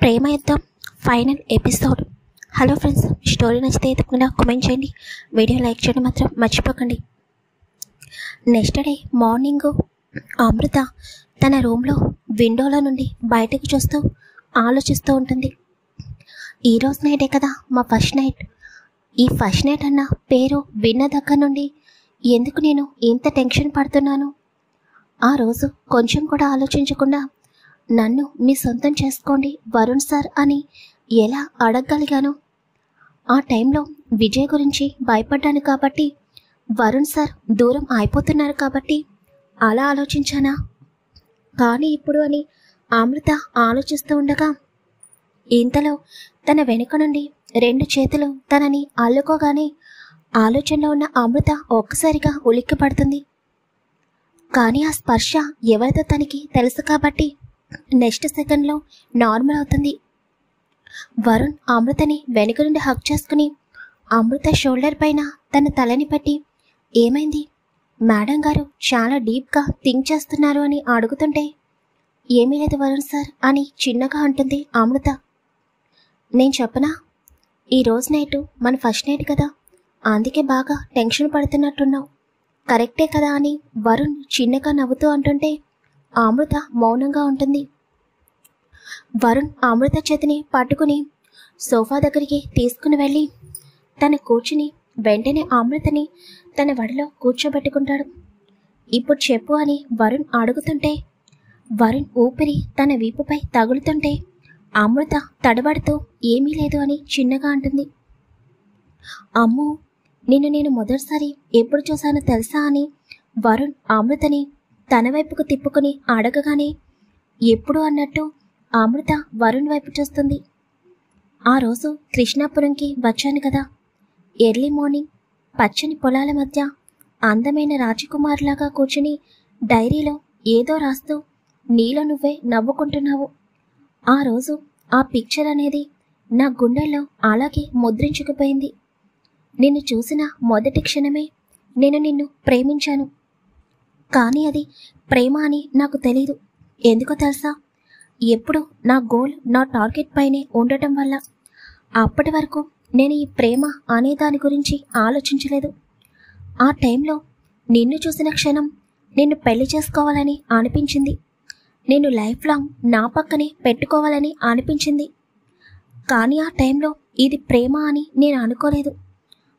ప్రేమ యుద్ధం final episode. Hello friends, story నచ్చితే తప్పకుండా కామెంట్ చేయండి, వీడియో లైక్ చేయడం మాత్రం మర్చిపోకండి. నెక్స్ట్ డే మార్నింగ్ అమృత తన రూమ్లో విండోలో నుండి బయటకు చూస్తూ ఆలోచిస్తూ ఉంటుంది. ఈరోజు నైటే కదా మా ఫస్ట్ నైట్. ఈ ఫస్ట్ నైట్ అన్న పేరు విన్న దగ్గర నుండి ఎందుకు నేను ఇంత టెన్షన్ పడుతున్నాను? ఆ రోజు కొంచెం కూడా ఆలోచించకుండా నన్ను మీ సొంతం చేసుకోండి వరుణ్ సార్ అని ఎలా అడగగలిగాను? ఆ టైంలో విజయ్ గురించి భయపడ్డాను కాబట్టి, వరుణ్ సార్ దూరం అయిపోతున్నారు కాబట్టి అలా ఆలోచించానా? కానీ ఇప్పుడు అని అమృత ఆలోచిస్తూ ఉండగా ఇంతలో తన వెనుక నుండి 2 చేతులు తనని అల్లుకోగానే ఆలోచనలో ఉన్న అమృత ఒక్కసారిగా ఉలిక్కి పడుతుంది. కానీ ఆ స్పర్శ ఎవరితో తనకి తెలుసు కాబట్టి నెక్స్ట్ సెకండ్లో నార్మల్ అవుతుంది. వరుణ్ అమృతని వెనుక నుండి హగ్ చేసుకుని అమృత షోల్డర్ పైన తన తలని పెట్టి, ఏమైంది మేడం గారు చాలా డీప్గా థింక్ చేస్తున్నారు అని అడుగుతుంటే, ఏమీ లేదు వరుణ్ సార్ అని చిన్నగా అంటుంది అమృత. నేను చెప్పనా, ఈరోజు నైటు మన ఫస్ట్ నైట్ కదా, అందుకే బాగా టెన్షన్ పడుతున్నట్టున్నావు, కరెక్టే కదా అని వరుణ్ చిన్నగా నవ్వుతూ అంటుంటే అమృత మౌనంగా ఉంటుంది. వరుణ్ అమృత చేతిని పట్టుకుని సోఫా దగ్గరికి తీసుకుని వెళ్ళి తన కూర్చుని వెంటనే అమృతని తన వడిలో కూర్చోబెట్టుకుంటాడు. ఇప్పుడు చెప్పు అని వరుణ్ అడుగుతుంటే, వరుణ్ ఊపిరి తన వీపుపై తగులుతుంటే అమృత తడబడుతూ ఏమీ లేదు అని చిన్నగా అంటుంది. అమ్మో, నేను మొదటిసారి ఎప్పుడు చూశానో తెలుసా అని వరుణ్ అమృతని తన వైపుకు తిప్పుకుని అడగగానే ఎప్పుడు అన్నట్టు అమృత వరుణ్ వైపు చూస్తుంది. ఆ రోజు కృష్ణాపురంకి వచ్చాను కదా, ఎర్లీ మార్నింగ్ పచ్చని పొలాల మధ్య అందమైన రాజకుమారులాగా కూర్చుని డైరీలో ఏదో రాస్తూ నీలో నువ్వే నవ్వుకుంటున్నావు. ఆ రోజు ఆ పిక్చర్ అనేది నా గుండెల్లో అలాగే ముద్రించుకుపోయింది. నిన్ను చూసిన మొదటి క్షణమే నేను నిన్ను ప్రేమించాను. కానీ అది ప్రేమ అని నాకు తెలీదు. ఎందుకో తెలుసా, ఎప్పుడు నా గోల్ నా టార్గెట్ పైనే ఉండటం వల్ల అప్పటి వరకు నేను ఈ ప్రేమ అనే దాని గురించి ఆలోచించలేదు. ఆ టైంలో నిన్ను చూసిన క్షణం నిన్ను పెళ్లి చేసుకోవాలని అనిపించింది. నేను లైఫ్ లాంగ్ నా పక్కనే పెట్టుకోవాలని అనిపించింది. కానీ ఆ టైంలో ఇది ప్రేమ అని నేను అనుకోలేదు.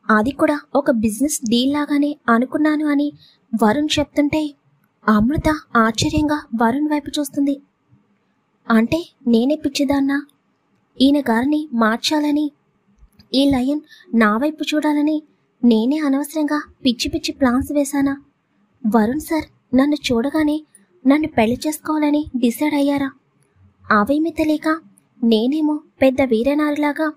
అది కూడా ఒక బిజినెస్ డీల్ లాగానే అనుకున్నాను అని వరుణ్ చెప్తుంటే అమృత ఆశ్చర్యంగా వరుణ్ వైపు చూస్తుంది. అంటే నేనే పిచ్చిదాన్నా? ఈయన గారిని మార్చాలని, ఈ లయన్ నా వైపు చూడాలని నేనే అనవసరంగా పిచ్చి పిచ్చి ప్లాన్స్ వేశానా? వరుణ్ సార్ నన్ను చూడగానే నన్ను పెళ్లి చేసుకోవాలని డిసైడ్ అయ్యారా? అవేమీ తెలియక నేనేమో పెద్ద వీరనారిలాగా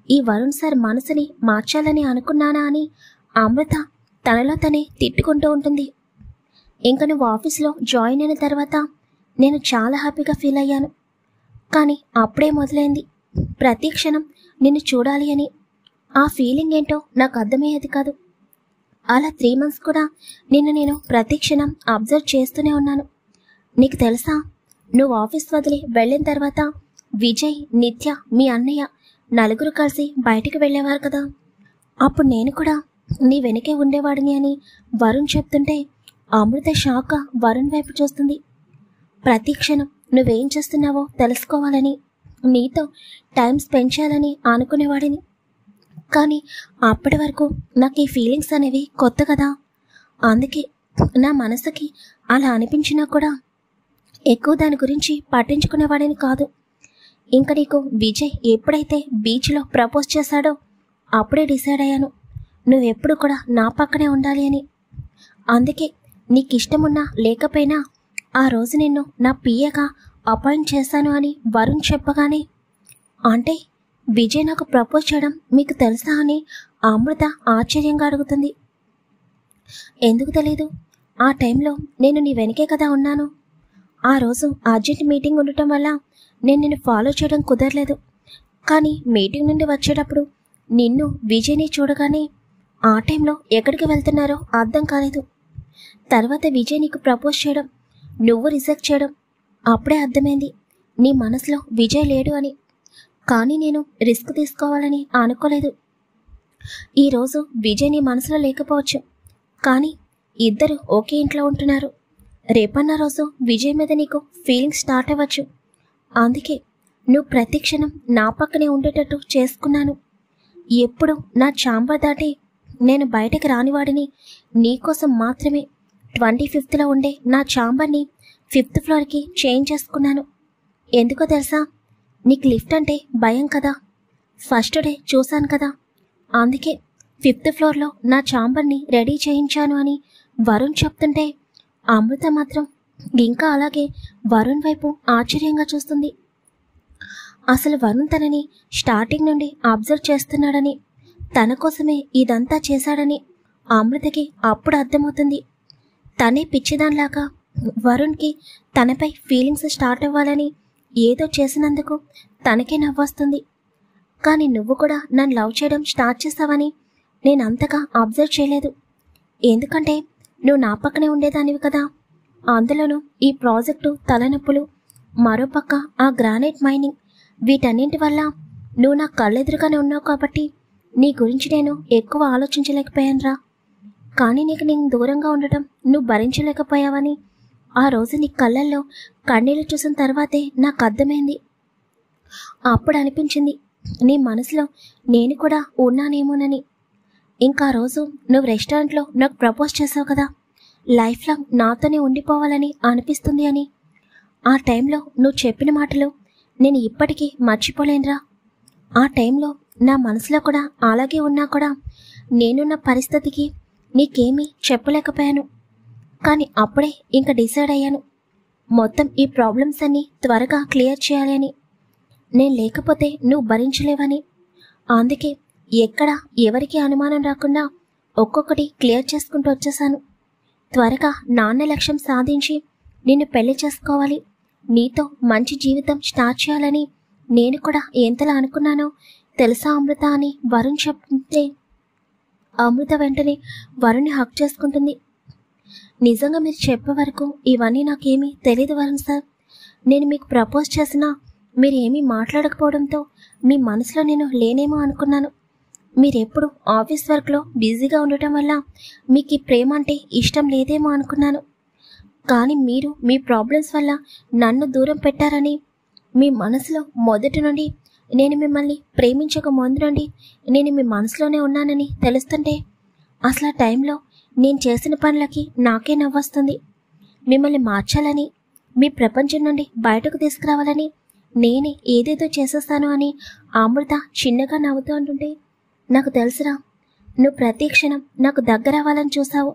ఈ వరుణ్ సార్ మనసుని మార్చాలని అనుకున్నానా అని అమృత తనలో తనే తిట్టుకుంటూ ఉంటుంది. ఇంక నువ్వు ఆఫీస్లో జాయిన్ అయిన తర్వాత నేను చాలా హ్యాపీగా ఫీల్ అయ్యాను. కానీ అప్పుడే మొదలైంది ప్రతి క్షణం నిన్ను చూడాలి అని. ఆ ఫీలింగ్ ఏంటో నాకు అర్థమయ్యేది కాదు. అలా 3 months కూడా నేను ప్రతి క్షణం అబ్జర్వ్ చేస్తూనే ఉన్నాను. నీకు తెలుసా, నువ్వు ఆఫీస్ వదిలి వెళ్ళిన తర్వాత విజయ్, నిత్య, మీ అన్నయ్య నలుగురు కలిసి బయటికి వెళ్ళేవారు కదా, అప్పుడు నేను కూడా నీ వెనకే ఉండేవాడిని అని వరుణ్ చెప్తుంటే అమృత షాక్గా వరుణ్ వైపు చూస్తుంది. ప్రతి క్షణం నువ్వేం చేస్తున్నావో తెలుసుకోవాలని, నీతో టైం స్పెండ్ చేయాలని అనుకునేవాడిని. కానీ అప్పటి వరకు నాకు ఈ ఫీలింగ్స్ అనేవి కొత్త కదా, అందుకే నా మనసుకి అలా అనిపించినా కూడా ఎక్కువ దాని గురించి పట్టించుకునేవాడిని కాదు. ఇంకా నీకు విజయ్ ఎప్పుడైతే బీచ్లో ప్రపోజ్ చేశాడో అప్పుడే డిసైడ్ అయ్యాను నువ్వెప్పుడు కూడా నా పక్కనే ఉండాలి అని. అందుకే నీకు ఇష్టమున్నా లేకపోయినా ఆ రోజు నిన్ను నా పిఏగా అపాయింట్ చేశాను అని వరుణ్ చెప్పగానే, అంటే విజయ్ నాకు ప్రపోజ్ చేయడం మీకు తెలుసా అని అమృత ఆశ్చర్యంగా అడుగుతుంది. ఎందుకు తెలీదు, ఆ టైంలో నేను నీ వెనకే కదా ఉన్నాను. ఆ రోజు అర్జెంట్ మీటింగ్ ఉండటం వల్ల నేను నిన్ను ఫాలో చేయడం కుదరలేదు. కానీ మీటింగ్ నుండి వచ్చేటప్పుడు నిన్ను విజయ్ని చూడగానే ఆ టైంలో ఎక్కడికి వెళ్తున్నారో అర్థం కాలేదు. తర్వాత విజయ్ నీకు ప్రపోజ్ చేయడం, నువ్వు రిజెక్ట్ చేయడం, అప్పుడే అర్థమైంది నీ మనసులో విజయ్ లేడు అని. కానీ నేను రిస్క్ తీసుకోవాలని అనుకోలేదు. ఈరోజు విజయ్ నీ మనసులో లేకపోవచ్చు, కానీ ఇద్దరు ఒకే ఇంట్లో ఉంటున్నారు. రేపన్న రోజు విజయ్ మీద నీకు ఫీలింగ్స్ స్టార్ట్ అవ్వచ్చు. అందుకే నువ్వు ప్రతి క్షణం నా పక్కనే ఉండేటట్టు చేసుకున్నాను. ఎప్పుడు నా ఛాంబర్ దాటి నేను బయటకు రానివాడిని నీకోసం మాత్రమే 25th ఉండే నా ఛాంబర్ని 5th ఫ్లోర్కి చేంజ్ చేసుకున్నాను. ఎందుకో తెలుసా? నీకు లిఫ్ట్ అంటే భయం కదా. ఫస్ట్ డే చూశాను కదా, అందుకే 5th ఫ్లోర్లో నా ఛాంబర్ని రెడీ చేయించాను అని వరుణ్ చెప్తుంటే అమృత మాత్రం ఇంకా అలాగే వరుణ్ వైపు ఆశ్చర్యంగా చూస్తుంది. అసలు వరుణ్ తనని స్టార్టింగ్ నుండి అబ్జర్వ్ చేస్తున్నాడని, తన కోసమే ఇదంతా చేశాడని అమృతకి అప్పుడు అర్థమవుతుంది. తనే పిచ్చిదానిలాగా వరుణ్కి తనపై ఫీలింగ్స్ స్టార్ట్ అవ్వాలని ఏదో చేసినందుకు తనకే నవ్వొస్తుంది. కానీ నువ్వు కూడా నన్ను లవ్ చేయడం స్టార్ట్ చేస్తావని నేను అంతగా అబ్జర్వ్ చేయలేదు. ఎందుకంటే నువ్వు నా పక్కనే ఉండేదానివి కదా. అందులోనూ ఈ ప్రాజెక్టు తలనొప్పులు, మరోపక్క ఆ గ్రానైట్ మైనింగ్, వీటన్నింటి వల్ల నువ్వు నా కళ్ళెదురుగానే ఉన్నావు కాబట్టి నీ గురించి నేను ఎక్కువ ఆలోచించలేకపోయానురా. కానీ నీకు నేను దూరంగా ఉండటం నువ్వు భరించలేకపోయావని ఆ రోజు నీ కళ్ళల్లో కన్నీళ్ళు చూసిన తర్వాతే నాకు అర్థమైంది. అప్పుడు అనిపించింది నీ మనసులో నేను కూడా ఉన్నానేమోనని. ఇంకా రోజు నువ్వు రెస్టారెంట్లో నాకు ప్రపోజ్ చేసావు కదా, లైఫ్ లాంగ్ నాతోనే ఉండిపోవాలని అనిపిస్తుంది అని. ఆ టైంలో నువ్వు చెప్పిన మాటలు నేను ఇప్పటికీ మర్చిపోలేనురా. ఆ టైంలో నా మనసులో కూడా అలాగే ఉన్నా కూడా నేనున్న పరిస్థితికి నీకేమీ చెప్పలేకపోయాను. కానీ అప్పుడే ఇంకా డిసైడ్ అయ్యాను, మొత్తం ఈ ప్రాబ్లమ్స్ అన్నీ త్వరగా క్లియర్ చేయాలి అని. నేను లేకపోతే నువ్వు భరించలేవని. అందుకే ఎక్కడ ఎవరికి అనుమానం రాకుండా ఒక్కొక్కటి క్లియర్ చేసుకుంటూ వచ్చేసాను. త్వరగా నాన్న లక్ష్యం సాధించి నిన్ను పెళ్లి చేసుకోవాలి, నీతో మంచి జీవితం స్టార్ట్ చేయాలని నేను కూడా ఎంతలా అనుకున్నానో తెలుసా అమృత అని వరుణ్ చెప్తే అమృత వెంటనే వరుణ్ని హక్ చేసుకుంటుంది. నిజంగా మీరు చెప్పే వరకు ఇవన్నీ నాకేమీ తెలియదు వరుణ్ సార్. నేను మీకు ప్రపోజ్ చేసినా మీరు ఏమీ మాట్లాడకపోవడంతో మీ మనసులో నేను లేనేమో అనుకున్నాను. మీరెప్పుడు ఆఫీస్ వర్క్లో బిజీగా ఉండటం వల్ల మీకు ఈ ప్రేమ అంటే ఇష్టం లేదేమో అనుకున్నాను. కానీ మీరు మీ ప్రాబ్లమ్స్ వల్ల నన్ను దూరం పెట్టారని, మీ మనసులో మొదటి నుండి నేను మిమ్మల్ని ప్రేమించక ముందు నుండి నేను మీ మనసులోనే ఉన్నానని తెలుస్తుంటే అసలు ఆ టైంలో నేను చేసిన పనులకి నాకే నవ్వొస్తుంది. మిమ్మల్ని మార్చాలని, మీ ప్రపంచం నుండి బయటకు తీసుకురావాలని నేనే ఏదేదో చేసేస్తాను అని అమృత చిన్నగా నవ్వుతూ అంటుంటే నాకు తెలుసురా, నువ్వు ప్రతి క్షణం నాకు దగ్గర అవ్వాలని చూసావు.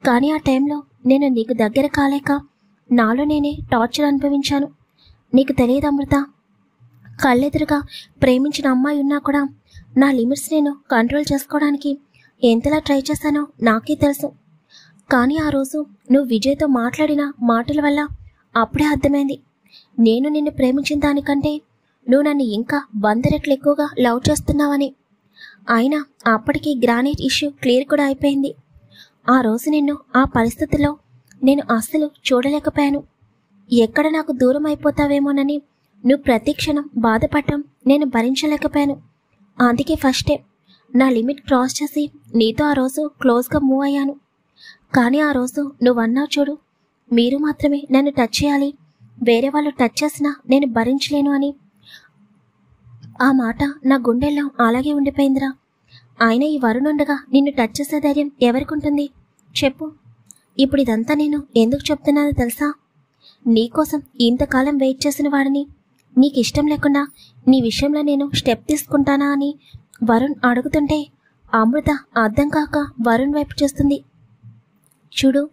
కానీ ఆ టైంలో నేను నీకు దగ్గర కాలేక నాలో నేనే టార్చర్ అనుభవించాను. నీకు తెలియదు అమృత, కళ్ళెదురుగా ప్రేమించిన అమ్మాయి ఉన్నా కూడా నా లిమిట్స్ నేను కంట్రోల్ చేసుకోవడానికి ఎంతలా ట్రై చేశానో నాకే తెలుసు. కానీ ఆ రోజు నువ్వు విజయ్తో మాట్లాడిన మాటల వల్ల అప్పుడే అర్థమైంది, నేను నిన్ను ప్రేమించిన దానికంటే నువ్వు నన్ను ఇంకా 100 రెట్లు ఎక్కువగా లవ్ చేస్తున్నావని. అయినా అప్పటికి గ్రానైట్ ఇష్యూ క్లియర్ కూడా అయిపోయింది. ఆ రోజు నిన్ను ఆ పరిస్థితుల్లో నేను అస్సలు చూడలేకపోయాను. ఎక్కడ నాకు దూరం అయిపోతావేమోనని నువ్వు ప్రతి క్షణం బాధపడటం నేను భరించలేకపోయాను. అందుకే ఫస్టే నా లిమిట్ క్రాస్ చేసి నీతో ఆ రోజు క్లోజ్గా మూవ్ అయ్యాను. కానీ ఆ రోజు నువ్వన్నావు చూడు, మీరు మాత్రమే నన్ను టచ్ చేయాలి, వేరే వాళ్ళు టచ్ చేసినా నేను భరించలేను అని. ఆ మాట నా గుండెల్లో అలాగే ఉండిపోయిందిరా. ఆయన ఈ వరుణుండగా నిన్ను టచ్ చేసే ధైర్యం ఎవరికి ఉంటుంది చెప్పు? ఇప్పుడు ఇదంతా నేను ఎందుకు చెప్తున్నానో తెలుసా? నీకోసం ఇంతకాలం వెయిట్ చేసిన వాడిని, నీకు ఇష్టం లేకుండా నీ విషయంలో నేను స్టెప్ తీసుకుంటానా అని వరుణ్ అడుగుతుంటే అమృత అర్థం కాక వరుణ్ వైపు చూస్తుంది. చూడు,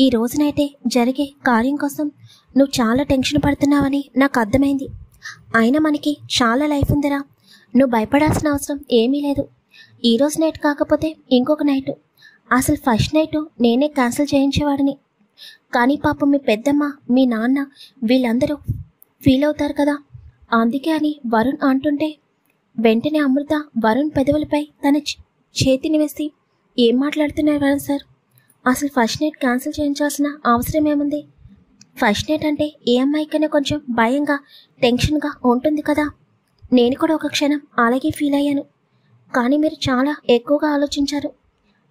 ఈ రోజునైతే జరిగే కార్యం కోసం నువ్వు చాలా టెన్షన్ పడుతున్నావని నాకు అర్థమైంది. అయినా మనకి చాలా లైఫ్ ఉందిరా, నువ్వు భయపడాల్సిన అవసరం ఏమీ లేదు. ఈ రోజు నైట్ కాకపోతే ఇంకొక నైట్, అసలు ఫస్ట్ నైట్ నేనే క్యాన్సిల్ చేయించేవాడిని. కానీ పాపం మీ పెద్దమ్మ, మీ నాన్న వీళ్ళందరూ ఫీల్ అవుతారు కదా, అందుకే అని వరుణ్ అంటుంటే వెంటనే అమృత వరుణ్ పెదవులపై తన చేతిని వేసి ఏం మాట్లాడుతున్నారు వరుణ్ సార్? అసలు ఫస్ట్ నైట్ క్యాన్సిల్ చేయించాల్సిన అవసరం ఏముంది? ఫస్ట్ నైట్ అంటే ఏ అమ్మాయికైనా కొంచెం భయంగా టెన్షన్గా ఉంటుంది కదా. నేను కూడా ఒక క్షణం అలాగే ఫీల్ అయ్యాను. కానీ మీరు చాలా ఎక్కువగా ఆలోచించారు.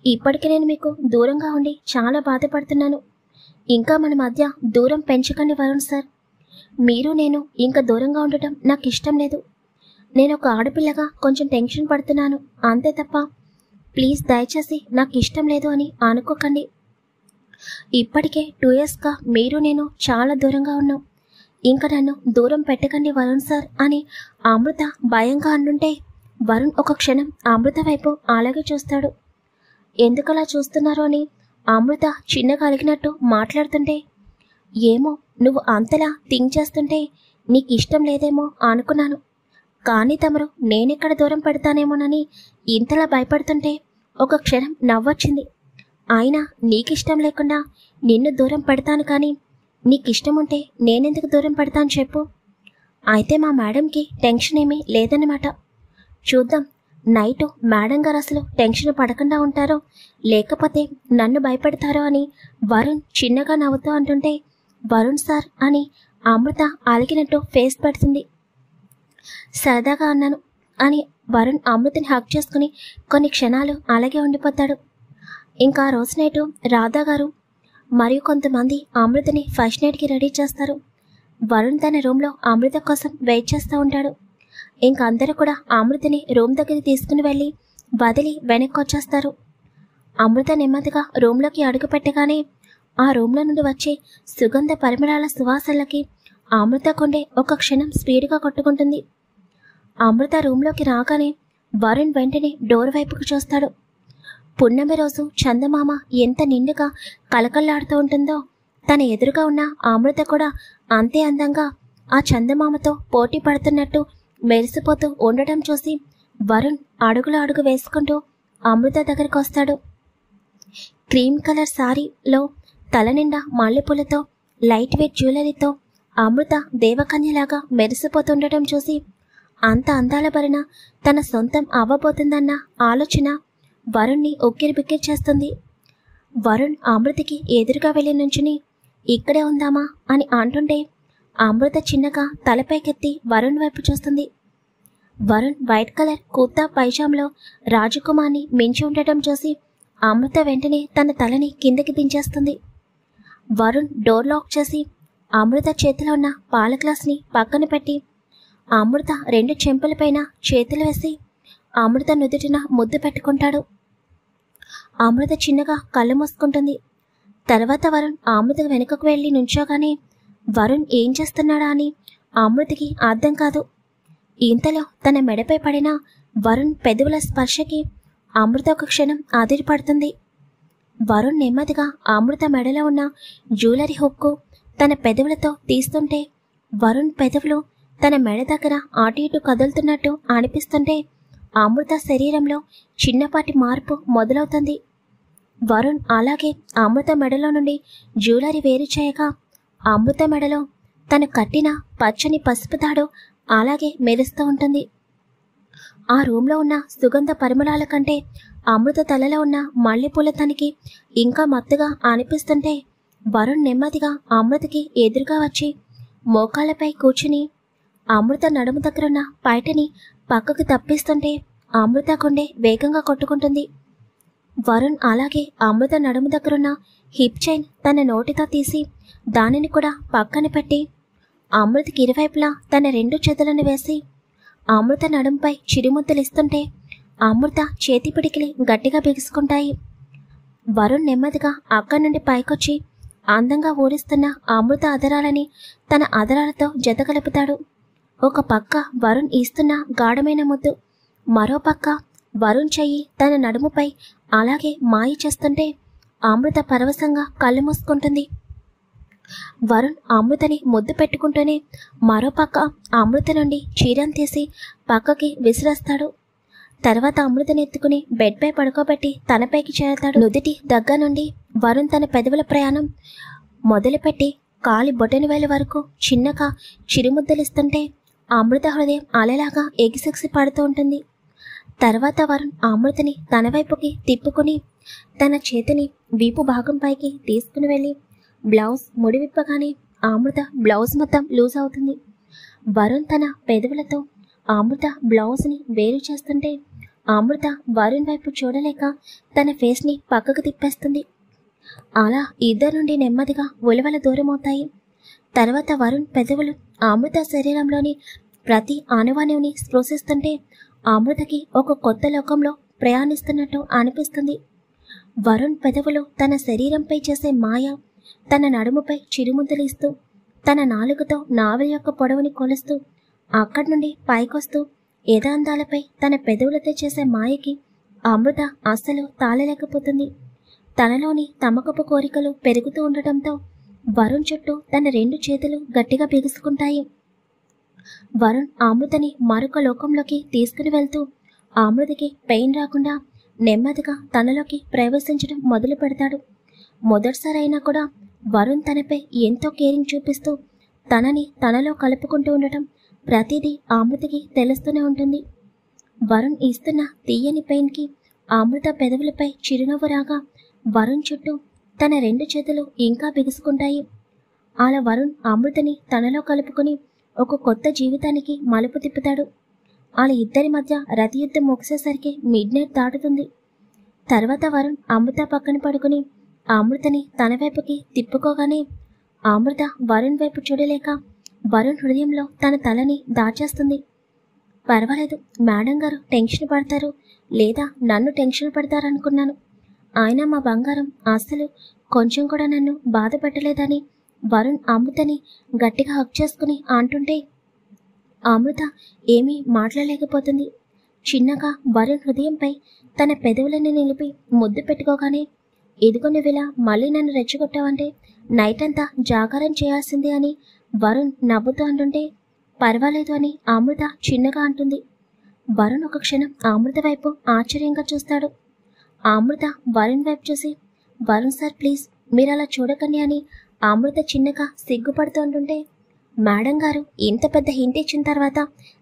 ఇప్పటికీ నేను మీకు దూరంగా ఉండి చాలా బాధపడుతున్నాను. ఇంకా మన మధ్య దూరం పెంచకండి వరుణ్ సార్. మీరు నేను ఇంకా దూరంగా ఉండటం నాకు ఇష్టం లేదు. నేను ఒక ఆడపిల్లగా కొంచెం టెన్షన్ పడుతున్నాను అంతే తప్ప ప్లీజ్ దయచేసి నాకు ఇష్టం లేదు అని అనుకోకండి. ఇప్పటికే 2 yearsగా మీరు నేను చాలా దూరంగా ఉన్నాం. ఇంకా నన్ను దూరం పెట్టకండి వరుణ్ సార్ అని అమృత భయంగా అంటుంటే వరుణ్ ఒక క్షణం అమృత వైపు అలాగే చూస్తాడు. ఎందుకలా చూస్తున్నారు అని అమృత చిన్నగా అలిగినట్టు మాట్లాడుతుంటే, ఏమో నువ్వు అంతలా థింక్ చేస్తుంటే నీకు ఇష్టం లేదేమో అనుకున్నాను. కానీ తమరు నేనెక్కడ దూరం పెడతానేమోనని ఇంతలా భయపడుతుంటే ఒక క్షణం నవ్వొచ్చింది. అయినా నీకిష్టం లేకుండా నిన్ను దూరం పెడతాను, కానీ నీకిష్టం ఉంటే నేనెందుకు దూరం పెడతాను చెప్పు. అయితే మా మేడంకి టెన్షన్ ఏమీ లేదన్నమాట. చూద్దాం నైటు మేడం గారు అసలు టెన్షన్ పడకుండా ఉంటారో లేకపోతే నన్ను భయపెడతారో అని వరుణ్ చిన్నగా నవ్వుతూ అంటుంటే, వరుణ్ సార్ అని అమృత అలిగినట్టు ఫేస్ పెడుతుంది. సరదాగా అన్నాను అని వరుణ్ అమృతని హక్ చేసుకుని కొన్ని క్షణాలు అలాగే ఉండిపోతాడు. ఇంకా రోజు నైటు రాధా గారు మరియు కొంతమంది అమృతని ఫస్ట్ నైట్కి రెడీ చేస్తారు. వరుణ్ తన రూమ్లో అమృత కోసం వెయిట్ చేస్తూ ఉంటాడు. ఇంక అందరూ కూడా అమృతని రూమ్ దగ్గరికి తీసుకుని వెళ్ళి వదిలి వెనక్కి వచ్చేస్తారు. అమృత నెమ్మదిగా రూమ్లోకి అడుగు పెట్టగానే ఆ రూమ్లో నుండి వచ్చే సుగంధ పరిమళాల సువాసనలకి అమృత కొండే ఒక క్షణం స్పీడ్గా కొట్టుకుంటుంది. అమృత రూమ్లోకి రాగానే వరుణ్ వెంటనే డోర్ వైపుకు చూస్తాడు. పున్నమి రోజు చందమామ ఎంత నిండుగా కలకల్లాడుతూ ఉంటుందో తన ఎదురుగా ఉన్న అమృత కూడా అంతే అందంగా ఆ చందమామతో పోటీ పడుతున్నట్టు మెరిసిపోతూ ఉండటం చూసి వరుణ్ అడుగులు అడుగు వేసుకుంటూ అమృత దగ్గరికి వస్తాడు. క్రీమ్ కలర్ సారీలో తల నిండా మల్లెపూలతో లైట్ వెయిట్ జ్యువెలరీతో అమృత దేవకన్యలాగా మెరిసిపోతుండటం చూసి అంత అందాల భరిన తన సొంతం అవ్వబోతుందన్న ఆలోచన వరుణ్ణి ఉక్కిరి బిక్కిరి చేస్తుంది. వరుణ్ అమృతకి ఎదురుగా వెళ్ళి నుంచుని ఇక్కడే ఉందామా అని అంటుంటే అమృత చిన్నగా తలపైకెత్తి వరుణ్ వైపు చూస్తుంది. వరుణ్ వైట్ కలర్ కుర్తా పైజాంలో రాజకుమార్ని మించి ఉండటం చూసి అమృత వెంటనే తన తలని కిందకి దించేస్తుంది. వరుణ్ డోర్ లాక్ చేసి అమృత చేతిలో ఉన్న పాల గ్లాస్ని పక్కన పెట్టి అమృత 2 చెంపలపైన చేతులు వేసి అమృత నుదుటిన ముద్దు పెట్టుకుంటాడు. అమృత చిన్నగా కళ్ళు మూసుకుంటుంది. తర్వాత వరుణ్ అమృత వెనుకకు వెళ్ళి నుంచోగానే వరుణ్ ఏం చేస్తున్నాడా అని అమృతకి అర్థం కాదు. ఇంతలో తన మెడపై పడిన వరుణ్ పెదవుల స్పర్శకి అమృత ఒక క్షణం ఆదిరిపడుతుంది. వరుణ్ నెమ్మదిగా అమృత మెడలో ఉన్న జ్యువెలరీ హుక్కు తన పెదవులతో తీస్తుంటే వరుణ్ పెదవులు తన మెడ దగ్గర అటు ఇటు కదులుతున్నట్టు అనిపిస్తుంటే అమృత శరీరంలో చిన్నపాటి మార్పు మొదలవుతుంది. వరుణ్ అలాగే అమృత మెడలో నుండి జ్యువెలరీ వేరు చేయగా అమృత మెడలో తను కట్టిన పచ్చని పసుపు తాడు అలాగే మెరుస్తూ ఉంటుంది. ఆ రూమ్లో ఉన్న సుగంధ పరిమళాల కంటే అమృత తలలో ఉన్న మల్లెపూల తనికి ఇంకా మత్తుగా అనిపిస్తుంటే వరుణ్ నెమ్మదిగా అమృతకి ఎదురుగా వచ్చి మోకాళ్ళపై కూర్చుని అమృత నడుము దగ్గరున్న పైటని పక్కకు తప్పిస్తుంటే అమృత గుండె వేగంగా కొట్టుకుంటుంది. వరుణ్ అలాగే అమృత నడుము దగ్గరున్న హిప్ చైన్ తన నోటితో తీసి దానిని కూడా పక్కన పెట్టి అమృతకి ఇరువైపులా తన 2 చేతులను వేసి అమృత నడుంపై చిరుముద్దులిస్తుంటే అమృత చేతి పిడికిలి గట్టిగా బిగుసుకుంటాయి. వరుణ్ నెమ్మదిగా అక్కడి నుండి పైకొచ్చి అందంగా ఊరిస్తున్న అమృత అదరాలని తన అదరాలతో జతకలుపుతాడు. ఒక పక్క వరుణ్ ఇస్తున్న గాఢమైన ముద్దు, మరో పక్క వరుణ్ చెయ్యి తన నడుముపై అలాగే మాయ చేస్తుంటే అమృత పరవశంగా కళ్ళు మూసుకుంటుంది. వరుణ్ అమృతని ముద్దు పెట్టుకుంటూనే మరోపక్క అమృత నుండి చీరను తీసి పక్కకి విసిరేస్తాడు. తర్వాత అమృతని ఎత్తుకుని బెడ్పై పడుకోబెట్టి తనపైకి చేరతాడు. నుదిటి దగ్గర నుండి వరుణ్ తన పెదవుల ప్రయాణం మొదలుపెట్టి కాలి బొటని వేలు వరకు చిన్నగా చిరుముద్దలిస్తుంటే అమృత హృదయం అలలాగా ఎగిసెగిసి పడుతూ ఉంటుంది. తర్వాత వరుణ్ అమృతని తన వైపుకి తిప్పుకుని తన చేతిని వీపు భాగం పైకి తీసుకుని వెళ్ళి బ్లౌజ్ ముడివిప్పగానే అమృత బ్లౌజ్ మొత్తం లూజ్ అవుతుంది. వరుణ్ తన పెదవులతో అమృత బ్లౌజ్ని వేరు చేస్తుంటే అమృత వరుణ్ వైపు చూడలేక తన ఫేస్ని పక్కకు తిప్పేస్తుంది. అలా ఇద్దరు నుండి నెమ్మదిగా ఉలవల దూరమవుతాయి. తర్వాత వరుణ్ పెదవులు అమృత శరీరంలోని ప్రతి అణువణువుని స్పృశిస్తుంటే అమృతకి ఒక కొత్త లోకంలో ప్రయాణిస్తున్నట్టు అనిపిస్తుంది. వరుణ్ పెదవులు తన శరీరంపై చేసే మాయ, తన నడుముపై చిరుముద్దులిస్తూ, తన నాలుకతో నావెల యొక్క పొడవుని కొలుస్తూ, అక్కడి నుండి పైకొస్తూ ఏదాంతాలపై తన పెదవులతో చేసే మాయకి అమృత అస్సలు తాళలేకపోతుంది. తనలోని తమకపు కోరికలు పెరుగుతూ ఉండటంతో వరుణ్ చుట్టూ తన 2 చేతులు గట్టిగా బిగుసుకుంటాయి. వరుణ్ అమృతని మరొక లోకంలోకి తీసుకుని వెళ్తూ అమృతకి పెయిన్ రాకుండా నెమ్మదిగా తనలోకి ప్రవేశించడం మొదలు పెడతాడు. మొదటిసారి అయినా కూడా వరుణ్ తనపై ఎంతో కేరింగ్ చూపిస్తూ తనని తనలో కలుపుకుంటూ ఉండటం ప్రతిదీ అమృతకి తెలుస్తూనే ఉంటుంది. వరుణ్ ఇస్తున్న తీయని పెయిన్కి అమృత పెదవులపై చిరునవ్వు రాగా వరుణ్ చుట్టూ తన 2 చేతులు ఇంకా బిగుసుకుంటాయి. అలా వరుణ్ అమృతని తనలో కలుపుకొని ఒక కొత్త జీవితానికి మలుపు తిప్పుతాడు. వాళ్ళ ఇద్దరి మధ్య రతియుద్ధం ముగిసేసరికి మిడ్నైట్ దాటుతుంది. తర్వాత వరుణ్ అమృత పక్కన పడుకుని అమృతని తన వైపుకి తిప్పుకోగానే అమృత వరుణ్ వైపు చూడలేక వరుణ్ హృదయంలో తన తలని దాచేస్తుంది. పర్వాలేదు, మేడం గారు టెన్షన్ పడతారు లేదా నన్ను టెన్షన్ పడతారనుకున్నాను. ఆయన మా బంగారం అస్సలు కొంచెం కూడా నన్ను బాధ పెట్టలేదని వరుణ్ అమృతని గట్టిగా హక్ చేసుకుని అంటుంటే అమృత ఏమీ మాట్లాడలేకపోతుంది. చిన్నగా వరుణ్ హృదయంపై తన పెదవులని నిలిపి ముద్దు పెట్టుకోగానే, ఇదిగో నువ్విలా మళ్ళీ నన్ను రెచ్చగొట్టావంటే నైట్ అంతా జాగారం చేయాల్సిందే అని వరుణ్ నవ్వుతూ అంటుంటే పర్వాలేదు అని అమృత చిన్నగా అంటుంది. వరుణ్ ఒక క్షణం అమృత వైపు ఆశ్చర్యంగా చూస్తాడు. అమృత వరుణ్ వైపు చూసి, వరుణ్ సార్ ప్లీజ్ మీరు అలా చూడకండి అని అమృత చిన్నగా సిగ్గుపడుతూ అంటుంటే, మేడం గారు ఇంత పెద్ద హింట్ ఇచ్చిన తర్వాత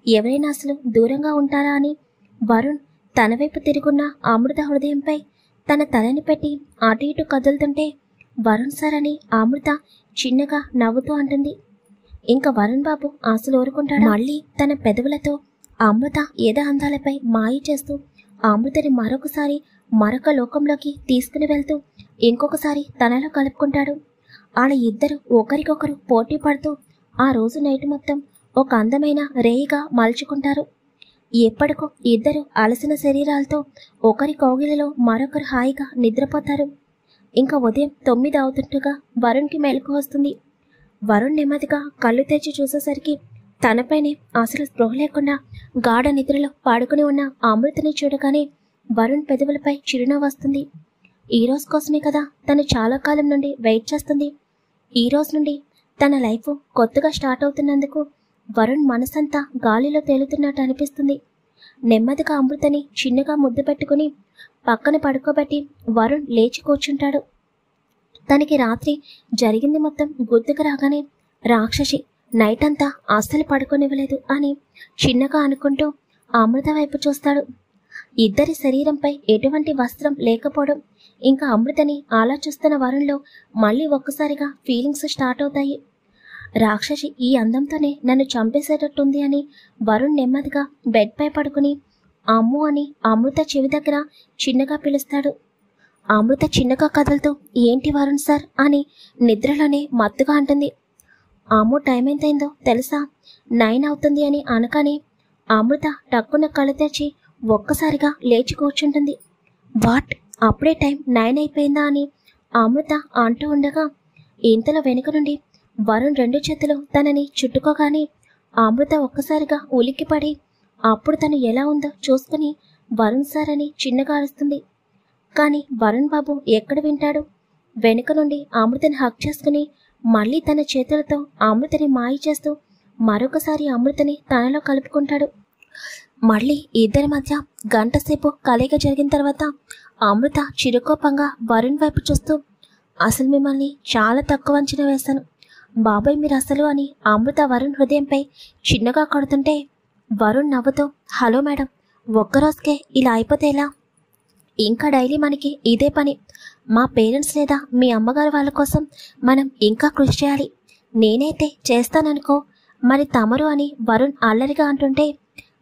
ఎవరైనా అసలు దూరంగా ఉంటారా అని వరుణ్ తన వైపు తిరుగున్న అమృత హృదయంపై తన తలని పెట్టి అటు ఇటు కదులుతుంటే, వరుణ్ సార్ అని అమృత చిన్నగా నవ్వుతూ అంటుంది. ఇంకా వరుణ్ బాబు అసలు ఊరుకుంటాడు. మళ్ళీ తన పెదవులతో అమృత ఏదో అందాలపై మాయ చేస్తూ అమృతని మరొక లోకంలోకి తీసుకుని వెళ్తూ ఇంకొకసారి తనలో కలుపుకుంటాడు. వాళ్ళ ఇద్దరు ఒకరికొకరు పోటీ పడుతూ ఆ రోజు నైట్ మొత్తం ఒక అందమైన రేయిగా మలుచుకుంటారు. ఎప్పటికో ఇద్దరు అలసిన శరీరాలతో ఒకరి కౌగిలిలో మరొకరు హాయిగా నిద్రపోతారు. ఇంకా ఉదయం 9 అవుతుండగా వరుణ్కి మెలకు వస్తుంది. వరుణ్ నెమ్మదిగా కళ్ళు తెరిచి చూసేసరికి తనపైనే అసలు స్పృహ లేకుండా గాఢ నిద్రలో పడుకుని ఉన్న అమృతని చూడగానే వరుణ్ పెదవులపై చిరునవ్వు వస్తుంది. ఈ రోజు కోసమే కదా తను చాలా కాలం నుండి వెయిట్ చేస్తుంది. ఈ రోజు నుండి తన లైఫ్ కొత్తగా స్టార్ట్ అవుతున్నందుకు వరుణ్ మనసంతా గాలిలో తేలుతున్నట్టు అనిపిస్తుంది. నెమ్మదిగా అమృతని చిన్నగా ముద్దు పెట్టుకుని పక్కన పడుకోబెట్టి వరుణ్ లేచి కూర్చుంటాడు. తనకి రాత్రి జరిగింది మొత్తం గుర్తుకు రాగానే రాక్షసి నైట్ అంతా అస్సలు పడుకోనివ్వలేదు అని చిన్నగా అనుకుంటూ అమృత వైపు చూస్తాడు. ఇద్దరి శరీరంపై ఎటువంటి వస్త్రం లేకపోవడం, ఇంకా అమృతని అలా చూస్తున్న వరుణ్లో మళ్ళీ ఒక్కసారిగా ఫీలింగ్స్ స్టార్ట్ అవుతాయి. రాక్షసి ఈ అందంతోనే నన్ను చంపేసేటట్టుంది అని వరుణ్ నెమ్మదిగా బెడ్ పై పడుకుని అమ్ము అని అమృత చెవి దగ్గర చిన్నగా పిలుస్తాడు. అమృత చిన్నగా కదులుతూ ఏంటి వరుణ్ సార్ అని నిద్రలోనే మత్తుగా అంటుంది. అమ్ము టైం ఎంతైందో తెలుసా, 9 అవుతుంది అని అనగానే అమృత టక్కున కళ్ళు తెచ్చి ఒక్కసారిగా లేచి కూర్చుంటుంది. వాట్, అప్పుడే టైం 9 అయిపోయిందా అని అమృత అంటూ ఉండగా ఇంతలో వెనుక నుండి వరుణ్ 2 చేతులు తనని చుట్టుకోగానే అమృత ఒక్కసారిగా ఉలిక్కిపడి అప్పుడు తను ఎలా ఉందో చూసుకుని వరుణ్ సార్ అని చిన్నగా అరుస్తుంది. కానీ వరుణ్ బాబు ఎక్కడ వింటాడు. వెనుక నుండి అమృతని హక్ చేసుకుని మళ్ళీ తన చేతులతో అమృతని మాయ చేస్తూ మరొకసారి అమృతని తనలో కలుపుకుంటాడు. మళ్ళీ ఇద్దరి మధ్య గంటసేపు కలయిక జరిగిన తర్వాత అమృత చిరుకోపంగా వరుణ్ వైపు చూస్తూ, అసలు మిమ్మల్ని చాలా తక్కువ అంచనా వేశాను బాబాయ్ మీరు అసలు అని అమృత వరుణ్ హృదయంపై చిన్నగా కొడుతుంటే వరుణ్ నవ్వుతూ, హలో మేడం, ఒక్కరోజుకే ఇలా అయిపోతే ఎలా? ఇంకా డైలీ మనకి ఇదే పని. మా పేరెంట్స్ లేదా మీ అమ్మగారు వాళ్ళ కోసం మనం ఇంకా కృషి చేయాలి. నేనైతే చేస్తాననుకో, మరి తమరు అని వరుణ్ అల్లరిగా అంటుంటే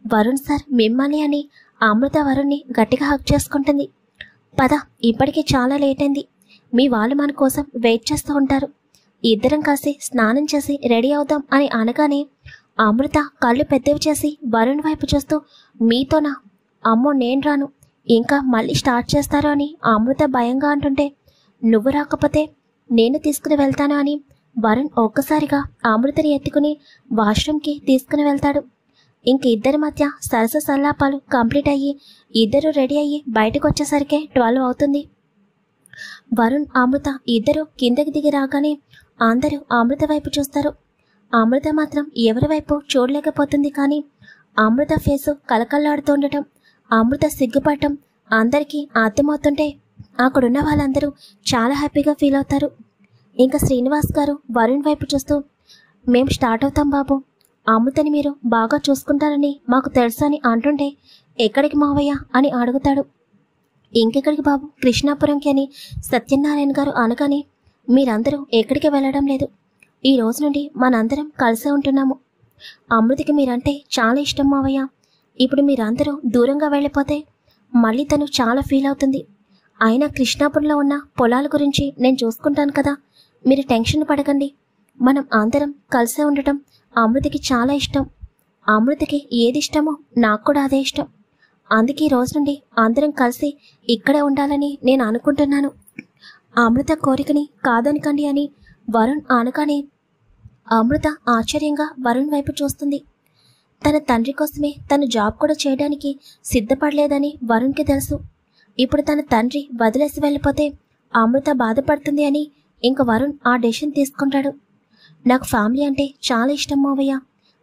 వరుణ్ సార్ మిమ్మల్ని అని అమృత వరుణ్ని గట్టిగా హగ్ చేసుకుంటుంది. పద, ఇప్పటికే చాలా లేట్ అయింది, మీ వాళ్ళు మన కోసం వెయిట్ చేస్తూ ఉంటారు, ఇద్దరం కలిసి స్నానం చేసి రెడీ అవుదాం అని అనగానే అమృత కళ్ళు పెద్దవి చేసి వరుణ్ వైపు చూస్తూ, మీతోనా? అమ్మో నేను రాను, ఇంకా మళ్ళీ స్టార్ట్ చేస్తారో అని అమృత భయంగా అంటుంటే, నువ్వు రాకపోతే నేను తీసుకుని వెళ్తాను అని వరుణ్ ఒక్కసారిగా అమృతని ఎత్తుకుని వాష్రూమ్కి తీసుకుని వెళ్తాడు. ఇంక ఇద్దరి మధ్య సరస సల్లాపాలు కంప్లీట్ అయ్యి ఇద్దరు రెడీ అయ్యి బయటకు వచ్చేసరికి 12 అవుతుంది. వరుణ్ అమృత ఇద్దరు కిందకి దిగి రాగానే అందరూ అమృత వైపు చూస్తారు. అమృత మాత్రం ఎవరి వైపు చూడలేకపోతుంది. కానీ అమృత ఫేసు కలకల్లాడుతుండటం, అమృత సిగ్గుపడటం అందరికీ అర్థమవుతుంటే అక్కడున్న వాళ్ళందరూ చాలా హ్యాపీగా ఫీల్ అవుతారు. ఇంకా శ్రీనివాస్ గారు వరుణ్ వైపు చూస్తూ, మేము స్టార్ట్ అవుతాం బాబు, అమృతని మీరు బాగా చూసుకుంటారని మాకు తెలుసు అని అంటుంటే, ఎక్కడికి మావయ్య అని అడుగుతాడు. ఇంకెక్కడికి బాబు, కృష్ణాపురంకి అని సత్యనారాయణ గారు అనగానే, మీరందరూ ఎక్కడికి వెళ్ళడం లేదు, ఈ రోజు నుండి మనందరం కలిసే ఉంటున్నాము, అమృతకి మీరంటే చాలా ఇష్టం మావయ్య, ఇప్పుడు మీరందరూ దూరంగా వెళ్ళిపోతే మళ్ళీ తను చాలా ఫీల్ అవుతుంది, అయినా కృష్ణాపురంలో ఉన్న పొలాల గురించి నేను చూసుకుంటాను కదా, మీరు టెన్షన్ పడకండి, మనం అందరం కలిసే ఉండటం అమృతకి చాలా ఇష్టం, అమృతకి ఏది ఇష్టమో నాకు కూడా అదే ఇష్టం, అందుకే ఈ రోజు నుండి అందరం కలిసి ఇక్కడే ఉండాలని నేను అనుకుంటున్నాను, అమృత కోరికని కాదనకండి అని వరుణ్ అనగానే అమృత ఆశ్చర్యంగా వరుణ్ వైపు చూస్తుంది. తన తండ్రి కోసమే తను జాబ్ కూడా చేయడానికి సిద్ధపడలేదని వరుణ్కి తెలుసు. ఇప్పుడు తన తండ్రి వదిలేసి వెళ్ళిపోతే అమృత బాధపడుతుంది అని ఇంక వరుణ్ ఆ డెసిషన్ తీసుకుంటాడు. నాకు ఫ్యామిలీ అంటే చాలా ఇష్టం మావయ్య,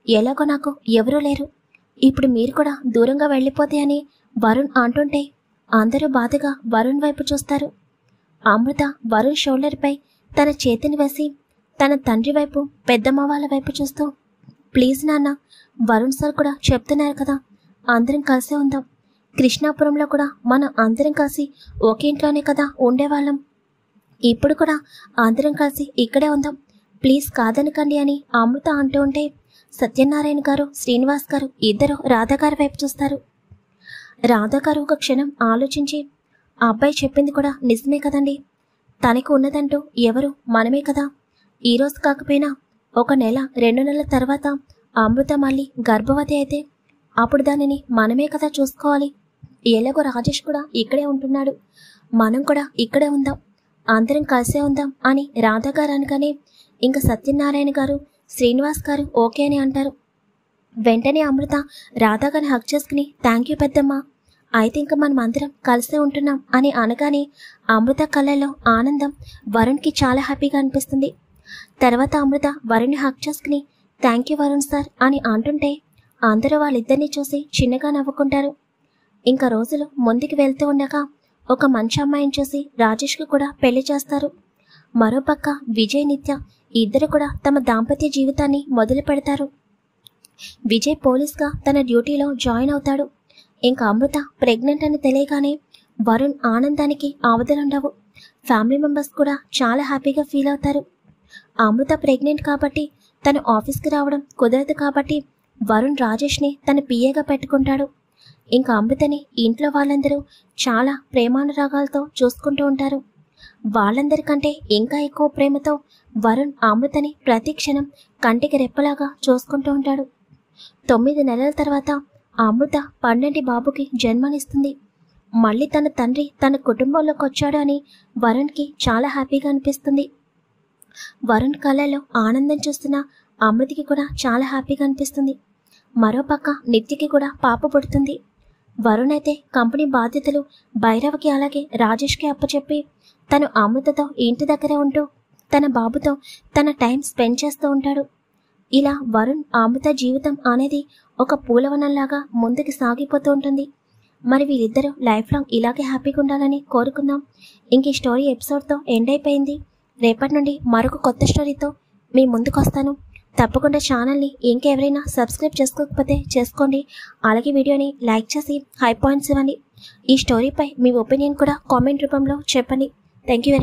ఎలాగో నాకు ఎవరూ లేరు, ఇప్పుడు మీరు కూడా దూరంగా వెళ్ళిపోతే అని వరుణ్ అంటుంటే అందరూ బాధగా వరుణ్ వైపు చూస్తారు. అమృత వరుణ్ షోల్డర్పై తన చేతిని వేసి తన తండ్రి వైపు పెద్దమ్మ వాళ్ళ వైపు చూస్తూ, ప్లీజ్ నాన్న, వరుణ్ సార్ కూడా చెప్తున్నారు కదా, అందరం కలిసే ఉందాం, కృష్ణాపురంలో కూడా మనం అందరం కలిసి ఒకే ఇంట్లోనే కదా ఉండేవాళ్ళం, ఇప్పుడు కూడా అందరం కలిసి ఇక్కడే ఉందాం, ప్లీజ్ కాదనకండి అని అమృత అంటూ ఉంటే సత్యనారాయణ గారు శ్రీనివాస్ గారు ఇద్దరు రాధాగారి వైపు చూస్తారు. రాధాగారు ఒక క్షణం ఆలోచించి, ఆ అబ్బాయి చెప్పింది కూడా నిజమే కదండి, తనకు ఉన్నదంటూ ఎవరు మనమే కదా, ఈరోజు కాకపోయినా 1 నెల 2 నెలల తర్వాత అమృత మళ్ళీ గర్భవతి అయితే అప్పుడు దానిని మనమే కదా చూసుకోవాలి, ఎలాగో రాజేష్ కూడా ఇక్కడే ఉంటున్నాడు, మనం కూడా ఇక్కడే ఉందాం, అందరం కలిసే ఉందాం అని రాధాగారు అనగానే ఇంకా సత్యనారాయణ గారు శ్రీనివాస్ గారు ఓకే అని అంటారు. వెంటనే అమృత రాధాగారిని హక్ చేసుకుని, థ్యాంక్ యూ పెద్దమ్మ, అయితే ఇంకా మనం అందరం కలిసే ఉంటున్నాం అని అనగానే అమృత కళ్ళల్లో ఆనందం వరుణ్కి చాలా హ్యాపీగా అనిపిస్తుంది. తర్వాత అమృత వరుణ్ని హక్ చేసుకుని, థ్యాంక్ యూ వరుణ్ సార్ అని అంటుంటే అందరూ వాళ్ళిద్దరిని చూసి చిన్నగా నవ్వుకుంటారు. ఇంకా రోజులు ముందుకు వెళ్తూ ఉండగా ఒక మంచి అమ్మాయిని చూసి రాజేష్కి కూడా పెళ్లి చేస్తారు. మరోపక్క విజయ్ నిత్య ఇద్దరు కూడా తమ దాంపత్య జీవితాన్ని మొదలు పెడతారు. విజయ్ పోలీస్గా తన డ్యూటీలో జాయిన్ అవుతాడు. ఇంకా అమృత ప్రెగ్నెంట్ అని తెలియగానే వరుణ్ ఆనందానికి అవధులుండవు. ఫ్యామిలీ మెంబర్స్ కూడా చాలా హ్యాపీగా ఫీల్ అవుతారు. అమృత ప్రెగ్నెంట్ కాబట్టి తను ఆఫీస్కి రావడం కుదరదు కాబట్టి వరుణ్ రాజేష్ని తన పిఏగా పెట్టుకుంటాడు. ఇంకా అమృతని ఇంట్లో వాళ్ళందరూ చాలా ప్రేమానురాగాలతో చూసుకుంటూ ఉంటారు. వాళ్ళందరికంటే ఇంకా ఎక్కువ ప్రేమతో వరుణ్ అమృతని ప్రతి క్షణం కంటికి రెప్పలాగా చూసుకుంటూ ఉంటాడు. 9 నెలల తర్వాత అమృత 12 బాబుకి జన్మనిస్తుంది. మళ్ళీ తన తండ్రి తన కుటుంబంలోకి వచ్చాడు అని వరుణ్కి చాలా హ్యాపీగా అనిపిస్తుంది. వరుణ్ కళ్ళలో ఆనందం చూస్తున్న అమృతకి కూడా చాలా హ్యాపీగా అనిపిస్తుంది. మరోపక్క నిత్యకి కూడా పాప పుడుతుంది. వరుణ్ అయితే కంపెనీ బాధ్యతలు భైరవకి అలాగే రాజేష్కి అప్పచెప్పి తను అమృతతో ఇంటి దగ్గర ఉంటూ తన బాబుతో తన టైం స్పెండ్ చేస్తూ ఉంటాడు. ఇలా వరుణ్ అమృత జీవితం అనేది ఒక పూలవనంలాగా ముందుకు సాగిపోతూ ఉంటుంది. మరి వీళ్ళిద్దరూ లైఫ్ లాంగ్ ఇలాగే హ్యాపీగా ఉండాలని కోరుకుందాం. ఇంక ఈ స్టోరీ ఎపిసోడ్తో ఎండ్ అయిపోయింది. రేపటి నుండి మరొక కొత్త స్టోరీతో మీ ముందుకు వస్తాను. తప్పకుండా ఛానల్ని ఇంకెవరైనా సబ్స్క్రైబ్ చేసుకోకపోతే చేసుకోండి. అలాగే వీడియోని లైక్ చేసి హై పాయింట్స్ ఇవ్వండి. ఈ స్టోరీపై మీ ఒపీనియన్ కూడా కామెంట్ రూపంలో చెప్పండి. Thank you very much.